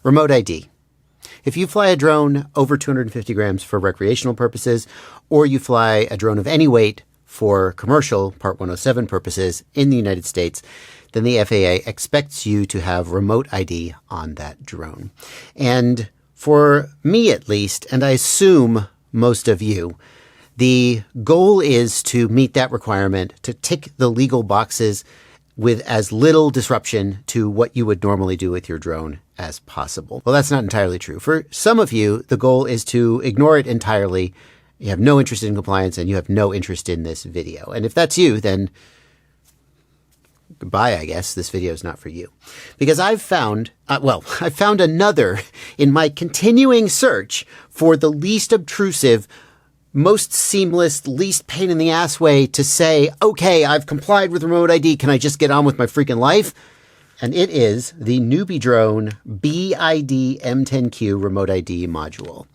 Remote ID. If you fly a drone over 250 grams for recreational purposes, or you fly a drone of any weight for commercial Part 107 purposes in the United States, then the FAA expects you to have remote ID on that drone. And for me at least, and I assume most of you, the goal is to meet that requirement, to tick the legal boxes with as little disruption to what you would normally do with your drone as possible. Well, that's not entirely true. For some of you, the goal is to ignore it entirely. You have no interest in compliance and you have no interest in this video. And if that's you, then goodbye, I guess. This video is not for you. Because I've found another in my continuing search for the least obtrusive, most seamless, least pain in the ass way to say, okay, I've complied with remote ID. Can I just get on with my freaking life? And it is the NewBeeDrone BeeID M10Q remote ID module.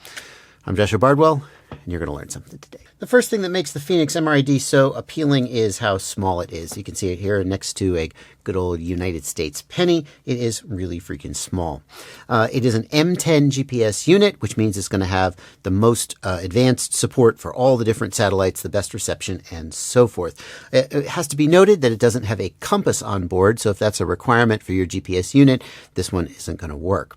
I'm Joshua Bardwell, and you're going to learn something today. The first thing that makes the Phoenix MRID so appealing is how small it is. You can see it here next to a good old United States penny. It is really freaking small. It is an M10 GPS unit, which means it's going to have the most advanced support for all the different satellites, the best reception, and so forth. It has to be noted that it doesn't have a compass on board, so if that's a requirement for your GPS unit, this one isn't going to work.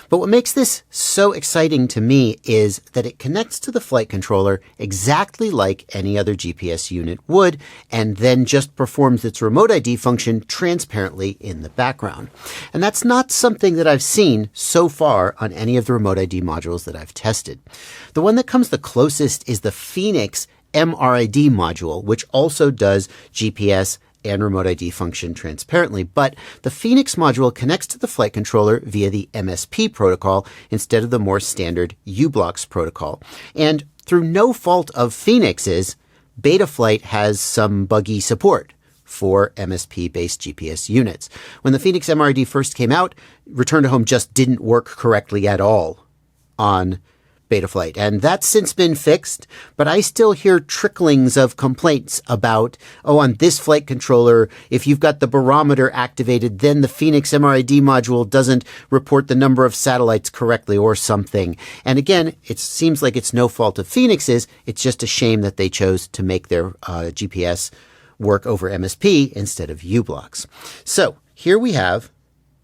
But what makes this so exciting to me is that it connects to the flight controller exactly like any other GPS unit would, and then just performs its remote ID function transparently in the background. And that's not something that I've seen so far on any of the remote ID modules that I've tested. The one that comes the closest is the Phoenix MRID module, which also does GPS and remote ID function transparently, but the Phoenix module connects to the flight controller via the MSP protocol instead of the more standard uBlocks protocol. And through no fault of Phoenix's, Betaflight has some buggy support for MSP-based GPS units. When the Phoenix MRID first came out, Return to Home just didn't work correctly at all on Betaflight, and that's since been fixed, but I still hear tricklings of complaints about, oh, on this flight controller, if you've got the barometer activated, then the Phoenix MRID module doesn't report the number of satellites correctly or something. And again, it seems like it's no fault of Phoenix's, it's just a shame that they chose to make their GPS work over MSP instead of uBlocks. So here we have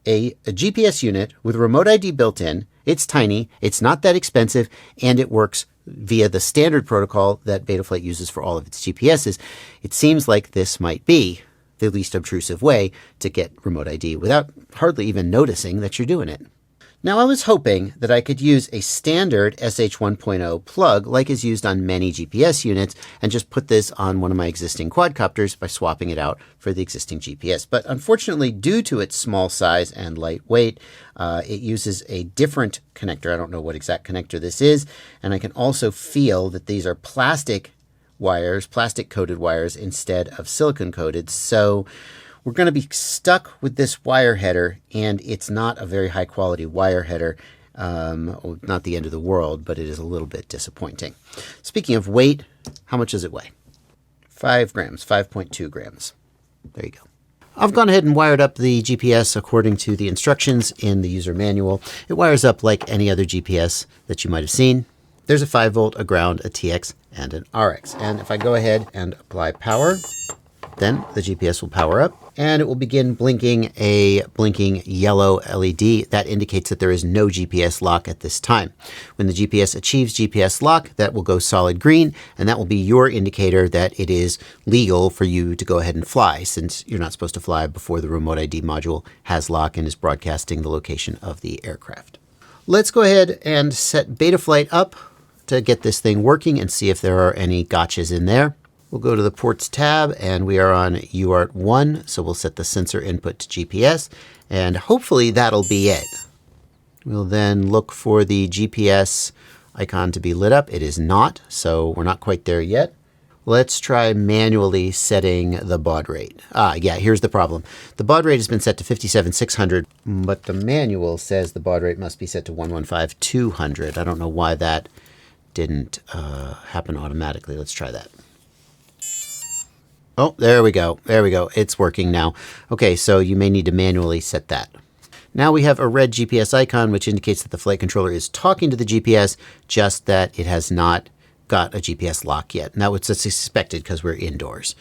a GPS unit with remote ID built in. It's tiny, it's not that expensive, and it works via the standard protocol that Betaflight uses for all of its GPSs. It seems like this might be the least obtrusive way to get remote ID without hardly even noticing that you're doing it. Now, I was hoping that I could use a standard SH 1.0 plug like is used on many GPS units and just put this on one of my existing quadcopters by swapping it out for the existing GPS. But unfortunately, due to its small size and lightweight, it uses a different connector. I don't know what exact connector this is. And I can also feel that these are plastic wires, plastic coated wires instead of silicone coated. So we're going to be stuck with this wire header, and it's not a very high quality wire header. Not the end of the world, but it is a little bit disappointing. Speaking of weight, how much does it weigh? 5 grams, 5.2 grams. There you go. I've gone ahead and wired up the GPS according to the instructions in the user manual. It wires up like any other GPS that you might have seen. There's a 5 volt, a ground, a TX, and an RX. And if I go ahead and apply power, then the GPS will power up and it will begin blinking a blinking yellow LED. That indicates that there is no GPS lock at this time. When the GPS achieves GPS lock, that will go solid green, and that will be your indicator that it is legal for you to go ahead and fly, since you're not supposed to fly before the remote ID module has lock and is broadcasting the location of the aircraft. Let's go ahead and set Betaflight up to get this thing working and see if there are any gotchas in there. We'll go to the ports tab and we are on UART 1. So we'll set the sensor input to GPS and hopefully that'll be it. We'll then look for the GPS icon to be lit up. It is not, so we're not quite there yet. Let's try manually setting the baud rate. Yeah, here's the problem. The baud rate has been set to 57,600, but the manual says the baud rate must be set to 115,200. I don't know why that didn't happen automatically. Let's try that. Oh, there we go. There we go. It's working now. Okay, so you may need to manually set that. Now we have a red GPS icon, which indicates that the flight controller is talking to the GPS, just that it has not got a GPS lock yet. And that was expected because we're indoors.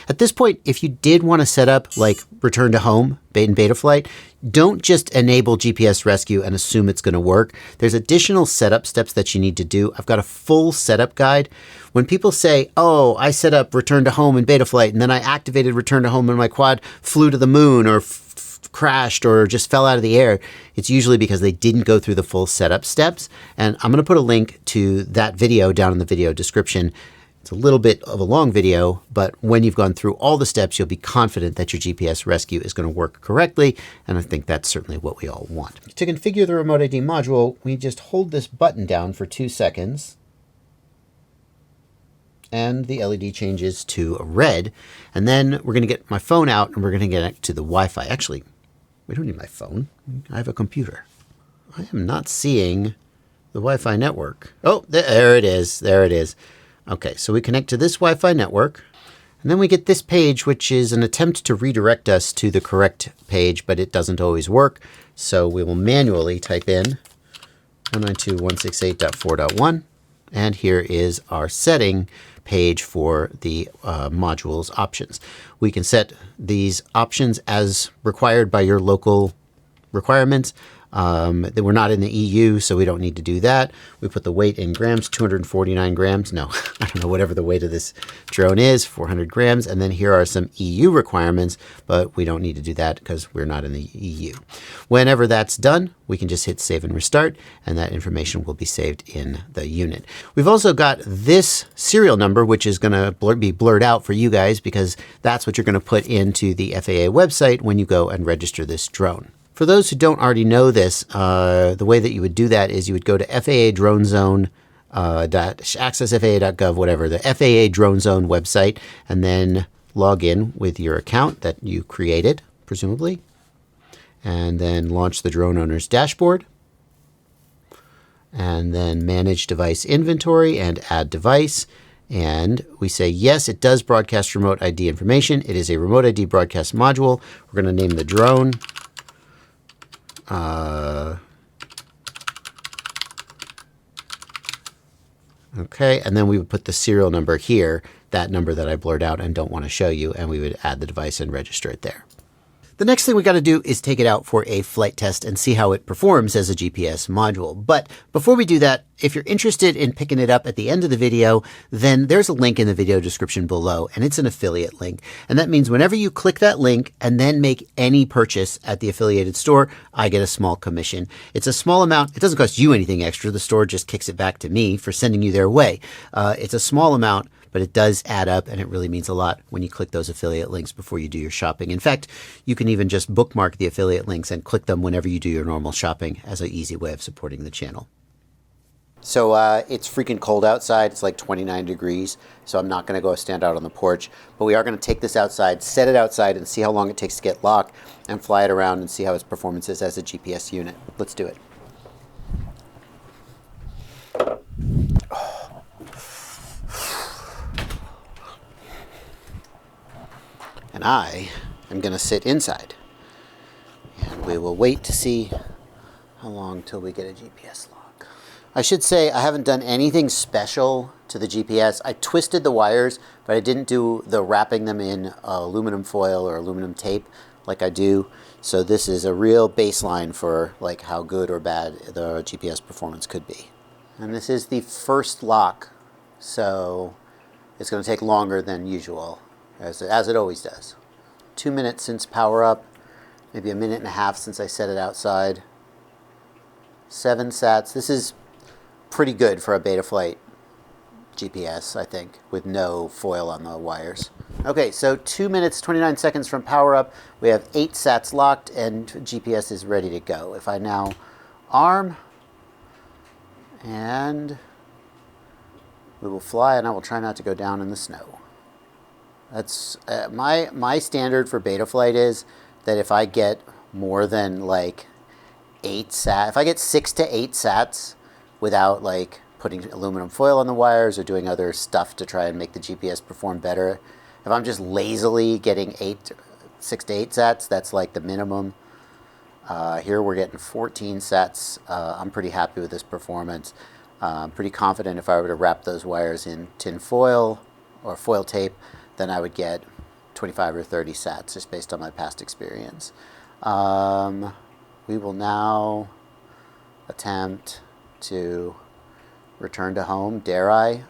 At this point, if you did want to set up like return to home in Betaflight, don't just enable GPS rescue and assume it's going to work. There's additional setup steps that you need to do. I've got a full setup guide. When people say, oh, I set up return to home in Betaflight and then I activated return to home and my quad flew to the moon or crashed or just fell out of the air, it's usually because they didn't go through the full setup steps. And I'm going to put a link to that video down in the video description. It's a little bit of a long video, but when you've gone through all the steps, you'll be confident that your GPS rescue is going to work correctly. And I think that's certainly what we all want. To configure the RemoteID module, we just hold this button down for 2 seconds. And the LED changes to red. And then we're going to get my phone out and we're going to connect to the Wi-Fi. Actually, we don't need my phone. I have a computer. I am not seeing the Wi-Fi network. Oh, there it is. There it is. Okay, so we connect to this Wi-Fi network. And then we get this page, which is an attempt to redirect us to the correct page, but it doesn't always work. So we will manually type in 192.168.4.1. And here is our setting page for the module's options. We can set these options as required by your local requirements. We're not in the EU, so we don't need to do that. We put the weight in grams, 249 grams. No, I don't know, whatever the weight of this drone is, 400 grams. And then here are some EU requirements, but we don't need to do that because we're not in the EU. Whenever that's done, we can just hit save and restart, and that information will be saved in the unit. We've also got this serial number, which is going to be blurred out for you guys because that's what you're going to put into the FAA website when you go and register this drone. For those who don't already know this, the way that you would do that is you would go to FAA Drone Zone, accessfaa.gov, whatever, the FAA Drone Zone website, and then log in with your account that you created, presumably, and then launch the drone owner's dashboard, and then manage device inventory and add device. And we say, yes, it does broadcast remote ID information. It is a remote ID broadcast module. We're going to name the drone okay, and then we would put the serial number here, that number that I blurred out and don't want to show you, and we would add the device and register it there. The next thing we got to do is take it out for a flight test and see how it performs as a GPS module. But before we do that, if you're interested in picking it up at the end of the video, then there's a link in the video description below, and it's an affiliate link. And that means whenever you click that link and then make any purchase at the affiliated store, I get a small commission. It's a small amount. It doesn't cost you anything extra. The store just kicks it back to me for sending you their way. It's a small amount, but it does add up, and it really means a lot when you click those affiliate links before you do your shopping. In fact, you can even just bookmark the affiliate links and click them whenever you do your normal shopping as an easy way of supporting the channel. So it's freaking cold outside. It's like 29 degrees, so I'm not going to go stand out on the porch. But we are going to take this outside, set it outside, and see how long it takes to get locked, and fly it around and see how its performance is as a GPS unit. Let's do it. And I am going to sit inside. And we will wait to see how long till we get a GPS lock. I should say I haven't done anything special to the GPS. I twisted the wires, but I didn't do the wrapping them in aluminum foil or aluminum tape like I do. So this is a real baseline for like how good or bad the GPS performance could be. And this is the first lock, so it's going to take longer than usual, as it always does. 2 minutes since power up, maybe a minute and a half since I set it outside. 7 sats. This is pretty good for a Betaflight GPS, I think, with no foil on the wires. Okay, so 2 minutes, 29 seconds from power up. We have 8 sats locked and GPS is ready to go. If I now arm, and we will fly, and I will try not to go down in the snow. That's my standard for Betaflight is that if I get more than like 8 sats, if I get 6 to 8 sats without like putting aluminum foil on the wires or doing other stuff to try and make the GPS perform better, if I'm just lazily getting 6 to 8 sats, that's like the minimum. Here we're getting 14 sets. I'm pretty happy with this performance. I'm pretty confident if I were to wrap those wires in tin foil or foil tape, then I would get 25 or 30 sets, just based on my past experience. We will now attempt to return to home. Dare I?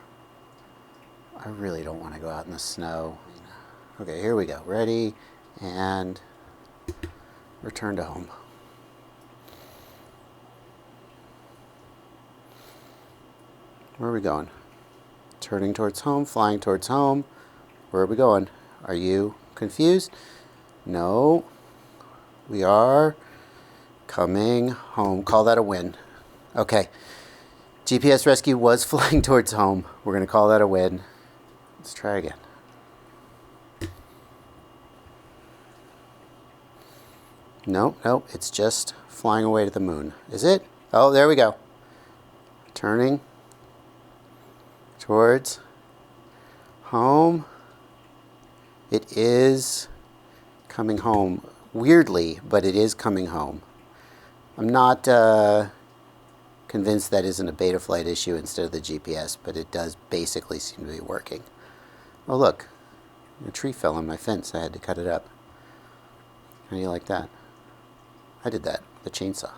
I really don't want to go out in the snow. Okay, here we go. Ready, and return to home. Where are we going? Turning towards home, flying towards home. Where are we going? Are you confused? No. We are coming home. Call that a win. Okay. GPS rescue was flying towards home. We're going to call that a win. Let's try again. Nope, nope. It's just flying away to the moon. Is it? Oh, there we go. Turning towards home. It is coming home. Weirdly, but it is coming home. I'm not convinced that isn't a Betaflight issue instead of the GPS, but it does basically seem to be working. Oh look, a tree fell on my fence. I had to cut it up. How do you like that? I did that with a chainsaw.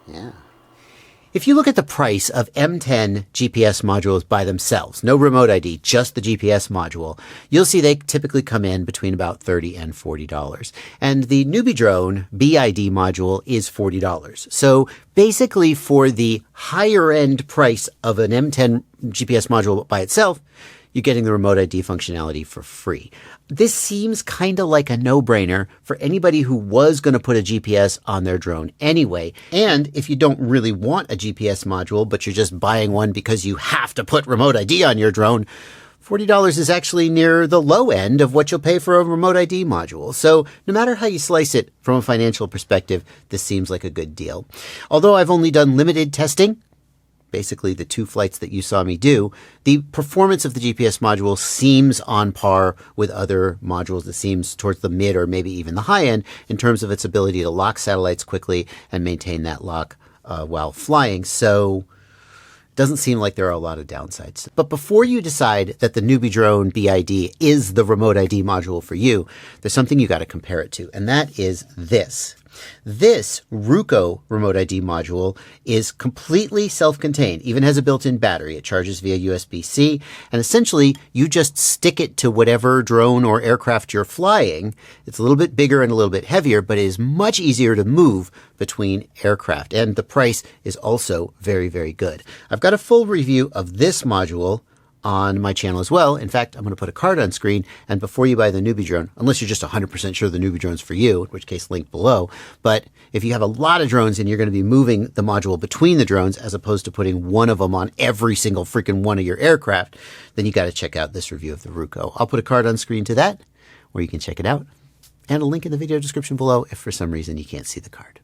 Yeah. If you look at the price of M10 GPS modules by themselves, no remote ID, just the GPS module, you'll see they typically come in between about $30 and $40. And the NewBeeDrone BeeID module is $40. So basically for the higher end price of an M10 GPS module by itself, you're getting the remote ID functionality for free. This seems kind of like a no-brainer for anybody who was going to put a GPS on their drone anyway. And if you don't really want a GPS module, but you're just buying one because you have to put remote ID on your drone, $40 is actually near the low end of what you'll pay for a remote ID module. So no matter how you slice it from a financial perspective, this seems like a good deal. Although I've only done limited testing, basically the 2 flights that you saw me do, the performance of the GPS module seems on par with other modules. It seems towards the mid or maybe even the high end in terms of its ability to lock satellites quickly and maintain that lock while flying. So it doesn't seem like there are a lot of downsides. But before you decide that the NewBeeDrone BeeID is the remote ID module for you, there's something you got to compare it to, and that is this. This Ruco remote ID module is completely self-contained, even has a built-in battery. It charges via USB-C, and essentially you just stick it to whatever drone or aircraft you're flying. It's a little bit bigger and a little bit heavier, but it is much easier to move between aircraft, and the price is also very, very good. I've got a full review of this module on my channel as well. In fact, I'm going to put a card on screen, and before you buy the NewBeeDrone, unless you're just 100% sure the NewBeeDrone's for you, in which case link below, but if you have a lot of drones and you're going to be moving the module between the drones as opposed to putting one of them on every single freaking one of your aircraft, then you got to check out this review of the Ruco. I'll put a card on screen to that where you can check it out, and a link in the video description below if for some reason you can't see the card.